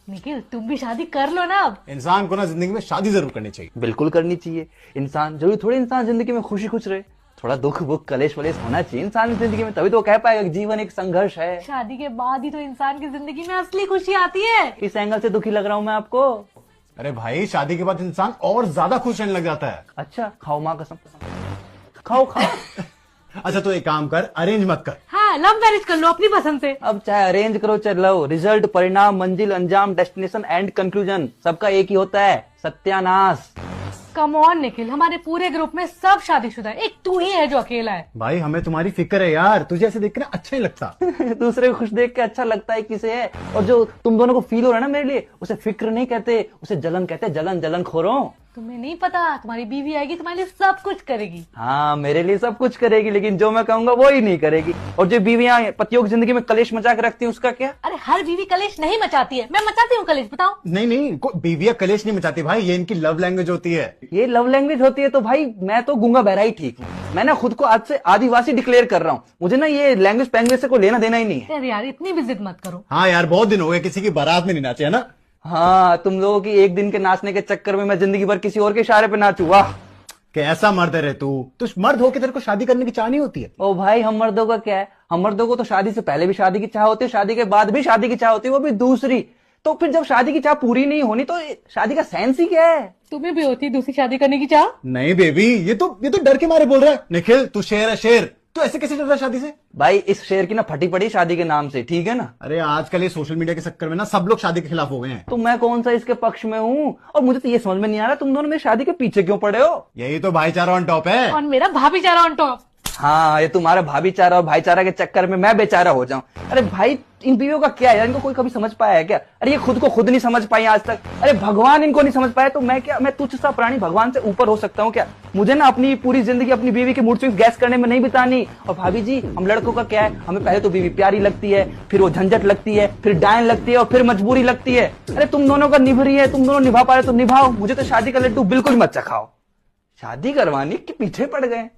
निखिल तुम भी शादी कर लो ना अब। इंसान को ना जिंदगी में शादी जरूर करनी चाहिए। बिल्कुल करनी चाहिए। इंसान जरूरी थोड़ी इंसान जिंदगी में खुशी खुश रहे, थोड़ा दुख बुख कलेश वलेश होना चाहिए इंसान की जिंदगी में, तभी तो वो कह पाएगा कि जीवन एक संघर्ष है। शादी के बाद ही तो इंसान की जिंदगी में असली खुशी आती है। इस एंगल से दुखी लग रहा हूँ मैं आपको? अरे भाई शादी के बाद इंसान और ज्यादा खुश रहने लग जाता है। अच्छा खाओ माँ कसम, खाओ खाओ। अच्छा तो एक काम कर, अरेंज मत कर। हाँ लव मैरिज कर लो अपनी पसंद से। अब चाहे अरेंज करो चाहे लव, रिजल्ट, परिणाम, मंजिल, अंजाम, डेस्टिनेशन एंड कंक्लूजन सबका एक ही होता है, सत्यानाश। कम ऑन निखिल, हमारे पूरे ग्रुप में सब शादीशुदा है, एक तू ही है जो अकेला है। भाई हमें तुम्हारी फिक्र है यार, तुझे ऐसे देख कर अच्छा नहीं लगता। दूसरे को खुश देख के अच्छा लगता है किसे है, और जो तुम दोनों को फील हो रहा है ना मेरे लिए, उसे फिक्र नहीं कहते, उसे जलन कहते, जलन जलन खोरों। तुम्हें नहीं पता, तुम्हारी बीवी आएगी तुम्हारे लिए सब कुछ करेगी। हाँ मेरे लिए सब कुछ करेगी, लेकिन जो मैं कहूंगा वो ही नहीं करेगी। और जो बीवियां पतियों की जिंदगी में कलेश मचा के रखती हैं उसका क्या? अरे हर बीवी कलेश नहीं मचाती है, मैं मचाती हूँ कलेश, बताओ। नहीं नहीं, कोई बीवियां कलेश नहीं मचाती भाई, ये इनकी लव लैंग्वेज होती है। ये लव लैंग्वेज होती है तो भाई मैं तो गूंगा बहरा ही ठीक हूँ। मैं ना खुद को आज से आदिवासी डिक्लेयर कर रहा हूँ, मुझे ना ये लैंग्वेज पैंग्वेज से कोई लेना देना ही नहीं है। अरे यार इतनी भी जिद मत करो। हाँ यार बहुत दिन हो गए किसी की बारात में नहीं नाचे, है ना? हाँ तुम लोगों की एक दिन के नाचने के चक्कर में मैं जिंदगी भर किसी और के इशारे पे नाचू। वाह कैसा मर्द है रे तू मर्द होके तेरे को शादी करने की चाह नहीं होती है? ओ भाई हम मर्दों का क्या है, हम मर्दों को तो शादी से पहले भी शादी की चाह होती है, शादी के बाद भी शादी की चाह होती है, वो भी दूसरी। तो फिर जब शादी की चाह पूरी नहीं होनी तो शादी का सेंस ही क्या है? तुम्हें भी होती है दूसरी शादी करने की चाह? नहीं बेबी, ये तो डर के मारे बोल रहा है। निखिल तू शेर है शेर, तू ऐसे कैसे डर रहा है शादी से? भाई इस शेर की ना फटी पड़ी शादी के नाम से, ठीक है ना? अरे आजकल ये सोशल मीडिया के चक्कर में ना सब लोग शादी के खिलाफ हो गए हैं। तो मैं कौन सा इसके पक्ष में हूँ? और मुझे तो ये समझ में नहीं आ रहा तुम दोनों मेरी शादी के पीछे क्यों पड़े हो? यही तो भाईचारा ऑन टॉप है। और मेरा भाभीचारा ऑन टॉप। हाँ ये तुम्हारा भाभीचारा और भाईचारा के चक्कर में मैं बेचारा हो जाऊं। अरे भाई इन बीवियों का क्या है यार, इनको कोई कभी समझ पाया है क्या? अरे ये खुद को खुद नहीं समझ पाई आज तक, अरे भगवान इनको नहीं समझ पाया तो मैं क्या, मैं तुच्छ सा प्राणी भगवान से ऊपर हो सकता हूँ क्या? मुझे ना अपनी पूरी जिंदगी अपनी बीवी के मूड स्विंग्स गैस करने में नहीं बितानी। और भाभी जी हम लड़कों का क्या है, हमें पहले तो बीवी प्यारी लगती है, फिर वो झंझट लगती है, फिर डायन लगती है और फिर मजबूरी लगती है। अरे तुम दोनों का निभ रही है, तुम दोनों निभा पा रहे तो निभाओ, मुझे तो शादी का लड्डू बिल्कुल मत चखाओ। शादी करवाने के पीछे पड़ गए।